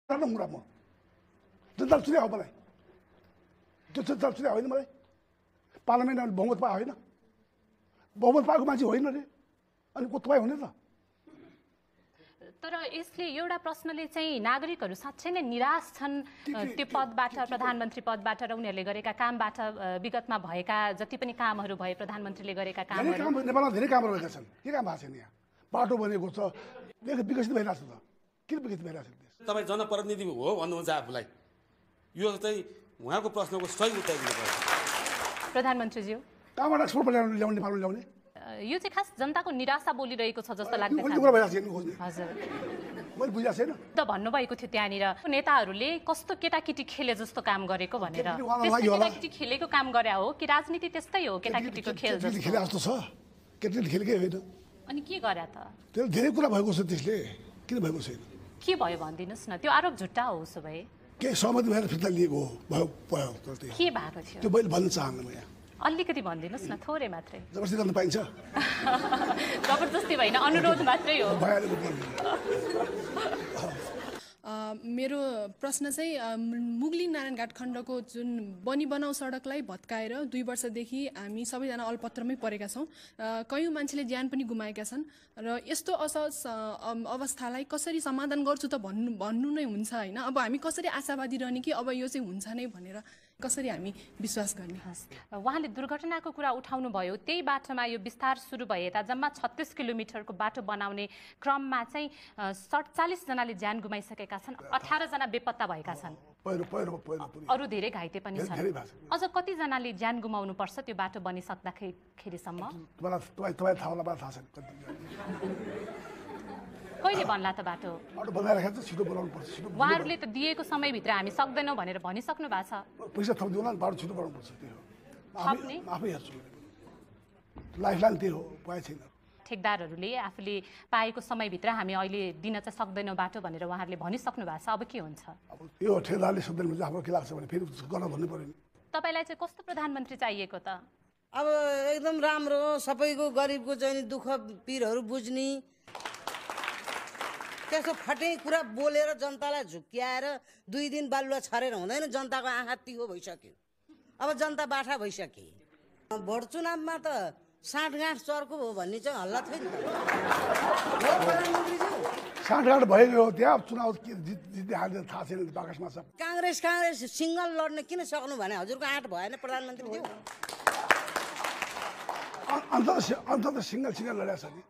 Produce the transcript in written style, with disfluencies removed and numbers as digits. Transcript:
कुरा म जनताले चुनाव हो मलाई त्यो जनताले चुनाव होइन मलाई पार्लियामेन्टमा बहुमत पाए होइन बहुमत पाएको मान्छे होइन रे अनि को तपाईँ हुने त तर यसले एउटा प्रश्नले चाहिँ नागरिकहरू साँच्चै नै निराश छन् त्यो पदबाट प्रधानमन्त्री पदबाट र उनीहरूले गरेका कामबाट विगतमा भएका जति पनि कामहरू भए प्रधानमन्त्रीले गरेका कामहरू नेपालमा धेरै कामहरू भएका छन् के काम भएको छैन यहाँ बाटो बनेको छ विकसित भइरहेको छ त किन विकसित भइरहेको छ तपाईँ जनप्रतिनिधि हो भन्नुहुन्छ आफूलाई यो चाहिँ उहाँको प्रश्नको सही उत्तर दिनुपर्छ प्रधानमन्त्रीज्यू कहाँबाट एक्सपोर्ट ल्याउने नेपालमा ल्याउने यो चाहिँ खास जनताको निराशा बोलिरहेको छ जस्तो लाग्दैछ हजुर मैले बुझाएको छैन त भन्नुभएको थियो त्यहाँनिर नेताहरूले कस्तो केटाकेटी खेले जस्तो काम गरेको भनेर केटाकेटी खेलेको काम गरे हो कि राजनीति त्यस्तै हो केटाकेटीको खेल जस्तो खेले जस्तो छ केटाकेटी खेलेकै होइन अनि के गरे त त्यो धेरै कुरा भएको छ त्यसले किन भएको छैन के भयो भनिदिनुहोस् न त्यो आरोप झुट्टा हो उसो भए के सहमति भएर फिर्ता लिएको भयो के भएको थियो त्यो मैले भन्न चाहन्न म यहाँ अलिकति भनिदिनुहोस् न थोरै मात्रै जबरजस्ती गर्न पाइन्छ जबरजस्ती होइन अनुरोध मात्रै हो मेरो प्रश्न चाहिँ मुगली नारायणघाट खण्डको जुन बनाउ सडकलाई भत्काएर 2 वर्षदेखि हामी सबैजना अलपत्रमै परेका छौँ कयौँ मान्छेले ज्यान पनि गुमाएका छन् र यस्तो असहज अवस्थालाई कसरी समाधान गर्छु त भन्नु नै हुन्छ होइन अब हामी कसरी आशावादी रहने कि अब यो चाहिँ हुन्छ नै भनेर कसरी हामी विश्वास गर्ने उहाँले दुर्घटनाको कुरा उठाउनु भयो त्यही बाटोमा यो विस्तार सुरु भए यता जम्मा 36 किलोमिटरको बाटो बनाउने क्रममा चाहिँ 47 जनाले ज्यान गुमाइसकेका छन् 18 जना बेपत्ता भएका छन् अरू धेरै घाइते पनि छन् अझ कति जनाले ज्यान गुमाउनु पर्छ त्यो बाटो बनिसक्दाखेरिसम्म कहिले बन्ला त बाटो उहाँहरूले त दिएको समयभित्र हामी सक्दैनौँ भनेर भनिसक्नु भएको छ पैसा थप्दिउँला बाटो छिटो बनाउनुपर्छ थप्ने आफै हेर्छु लाइफलाइन त्यही हो पाए छैन ठेकदारहरूले आफूले पाएको समयभित्र हामी अहिले दिन चाहिँ सक्दैनौँ बाटो भनेर उहाँहरूले भनिसक्नु भएको छ अब के हुन्छ अब यो ठेकदारले सक्दैन भने हाम्रो के लाग्छ भने फेरि गर्न भन्नु पर्यो नि तपाईँलाई चाहिँ कस्तो प्रधानमन्त्री चाहिएको त अब एकदम राम्रो सबैको गरिबको चाहिँ दुःख पीरहरू बुझ्ने त्यसो फटे कुरा बोलेर जनतालाई झुक्क्याएर 2 दिन बालुवा छरेर हुँदैन जनताको आँखा तिखो भइसक्यो अब जनता बाठा भइसके भोट चुनावमा त साँठगाँठ चर्को हो भन्ने चाहिँ हल्ला थियो नि साँठगाँठ भएको त्यहाँ चुनाव जित्दै हाल्दै थाहा छैन बाकसमा छ काङ्ग्रेस सिङ्गल लड्न किन सक्नु भने हजुरको आँट भएन प्रधानमन्त्री अन्त सिङ्गल लड्या छ नि